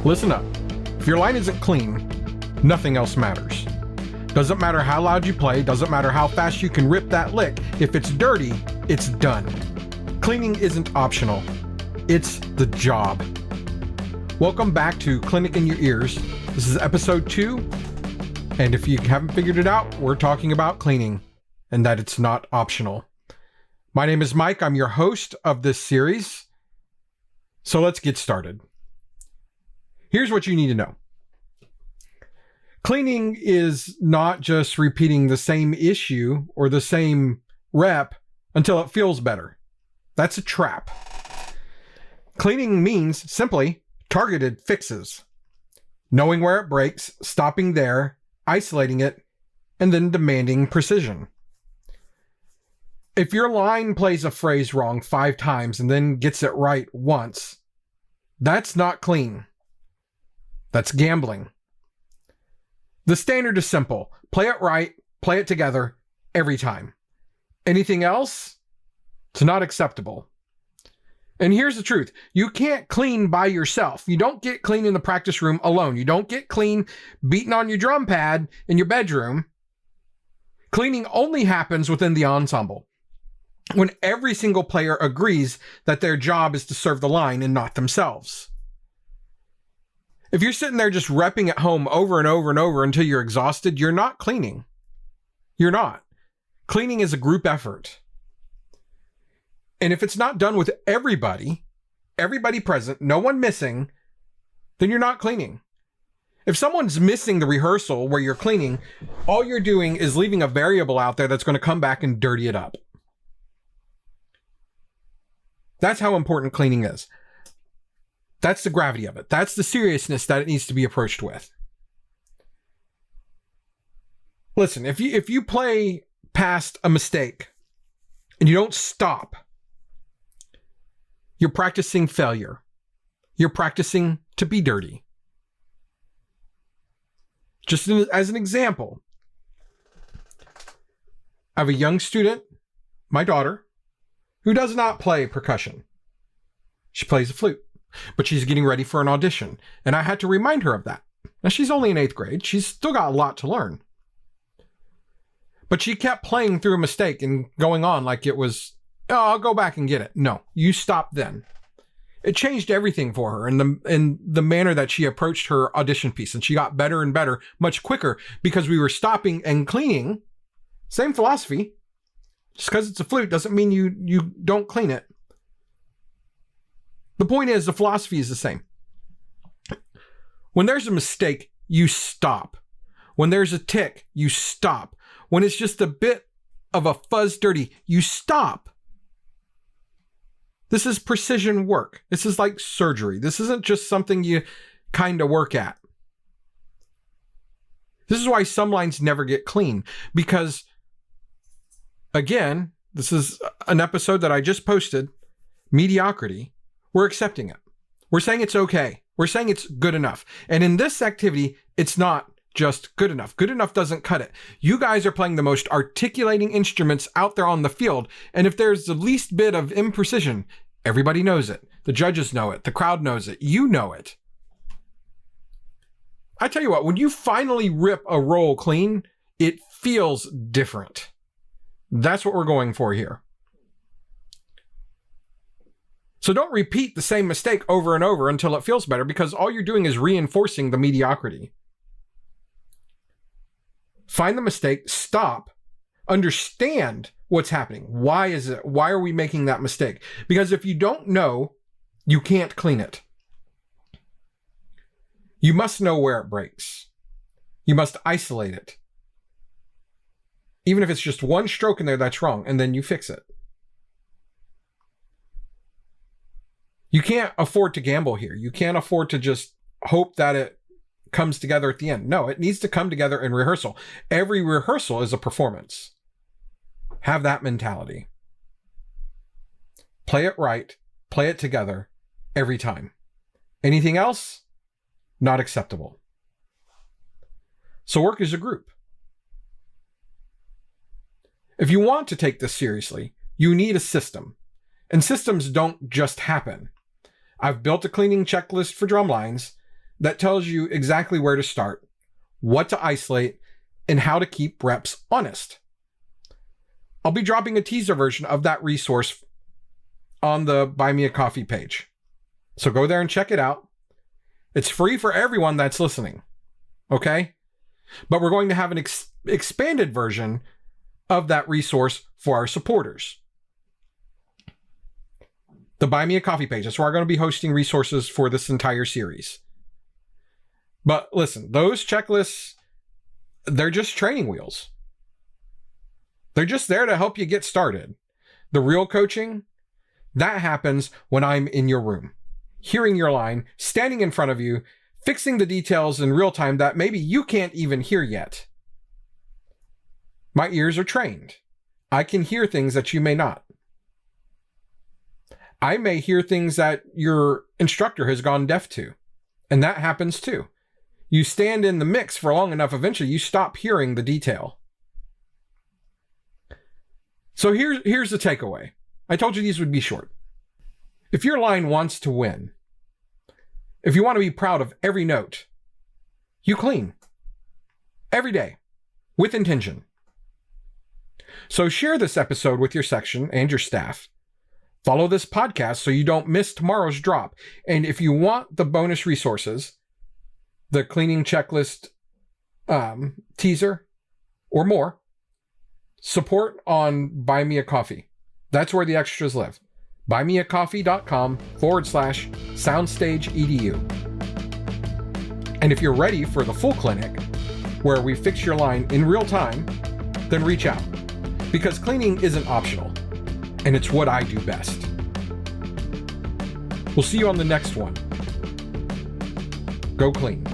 Listen up. If your line isn't clean, nothing else matters. Doesn't matter how loud you play, doesn't matter how fast you can rip that lick. If it's dirty, it's done. Cleaning isn't optional. It's the job. Welcome back to Clinic in Your Ears. This is episode 2. And if you haven't figured it out, we're talking about cleaning and that it's not optional. My name is Mike. I'm your host of this series. So let's get started. Here's what you need to know. Cleaning is not just repeating the same issue or the same rep until it feels better. That's a trap. Cleaning means simply targeted fixes. Knowing where it breaks, stopping there, isolating it, and then demanding precision. If your line plays a phrase wrong 5 times and then gets it right once, that's not clean. That's gambling. The standard is simple. Play it right, play it together, every time. Anything else? It's not acceptable. And here's the truth. You can't clean by yourself. You don't get clean in the practice room alone. You don't get clean beating on your drum pad in your bedroom. Cleaning only happens within the ensemble, when every single player agrees that their job is to serve the line and not themselves. If you're sitting there just repping at home over and over and over until you're exhausted, you're not cleaning. You're not. Cleaning is a group effort. And if it's not done with everybody present, no one missing, then you're not cleaning. If someone's missing the rehearsal where you're cleaning, all you're doing is leaving a variable out there that's going to come back and dirty it up. That's how important cleaning is. That's the gravity of it. That's the seriousness that it needs to be approached with. Listen, if you play past a mistake and you don't stop, you're practicing failure. You're practicing to be dirty. Just as an example, I have a young student, my daughter, who does not play percussion. She plays the flute, but she's getting ready for an audition, and I had to remind her of that. Now, she's only in 8th grade. She's still got a lot to learn. But she kept playing through a mistake and going on like it was, oh, I'll go back and get it. No, you stop then. It changed everything for her in the manner that she approached her audition piece, and she got better and better much quicker because we were stopping and cleaning. Same philosophy. Just because it's a flute doesn't mean you don't clean it. The point is, the philosophy is the same. When there's a mistake, you stop. When there's a tick, you stop. When it's just a bit of a fuzz dirty, you stop. This is precision work. This is like surgery. This isn't just something you kind of work at. This is why some lines never get clean, because again, this is an episode that I just posted, mediocrity. We're accepting it. We're saying it's okay. We're saying it's good enough. And in this activity, it's not just good enough. Good enough doesn't cut it. You guys are playing the most articulating instruments out there on the field. And if there's the least bit of imprecision, everybody knows it. The judges know it. The crowd knows it. You know it. I tell you what, when you finally rip a roll clean, it feels different. That's what we're going for here. So don't repeat the same mistake over and over until it feels better, because all you're doing is reinforcing the mediocrity. Find the mistake, stop, understand what's happening. Why is it? Why are we making that mistake? Because if you don't know, you can't clean it. You must know where it breaks. You must isolate it. Even if it's just one stroke in there that's wrong, and then you fix it. You can't afford to gamble here. You can't afford to just hope that it comes together at the end. No, it needs to come together in rehearsal. Every rehearsal is a performance. Have that mentality. Play it right. Play it together every time. Anything else? Not acceptable. So work as a group. If you want to take this seriously, you need a system. And systems don't just happen. I've built a cleaning checklist for drum lines that tells you exactly where to start, what to isolate, and how to keep reps honest. I'll be dropping a teaser version of that resource on the Buy Me a Coffee page. So go there and check it out. It's free for everyone that's listening. Okay? But we're going to have an expanded version of that resource for our supporters. The Buy Me a Coffee page. That's where I'm going to be hosting resources for this entire series. But listen, those checklists, they're just training wheels. They're just there to help you get started. The real coaching, that happens when I'm in your room, hearing your line, standing in front of you, fixing the details in real time that maybe you can't even hear yet. My ears are trained. I can hear things that you may not. I may hear things that your instructor has gone deaf to, and that happens too. You stand in the mix for long enough, eventually you stop hearing the detail. So here's the takeaway. I told you these would be short. If your line wants to win, if you want to be proud of every note, you clean every day with intention. So share this episode with your section and your staff. Follow this podcast so you don't miss tomorrow's drop. And if you want the bonus resources, the cleaning checklist teaser or more, support on Buy Me a Coffee. That's where the extras live. buymeacoffee.com/soundstage.edu. And if you're ready for the full clinic, where we fix your line in real time, then reach out. Because cleaning isn't optional, and it's what I do best. We'll see you on the next one. Go clean.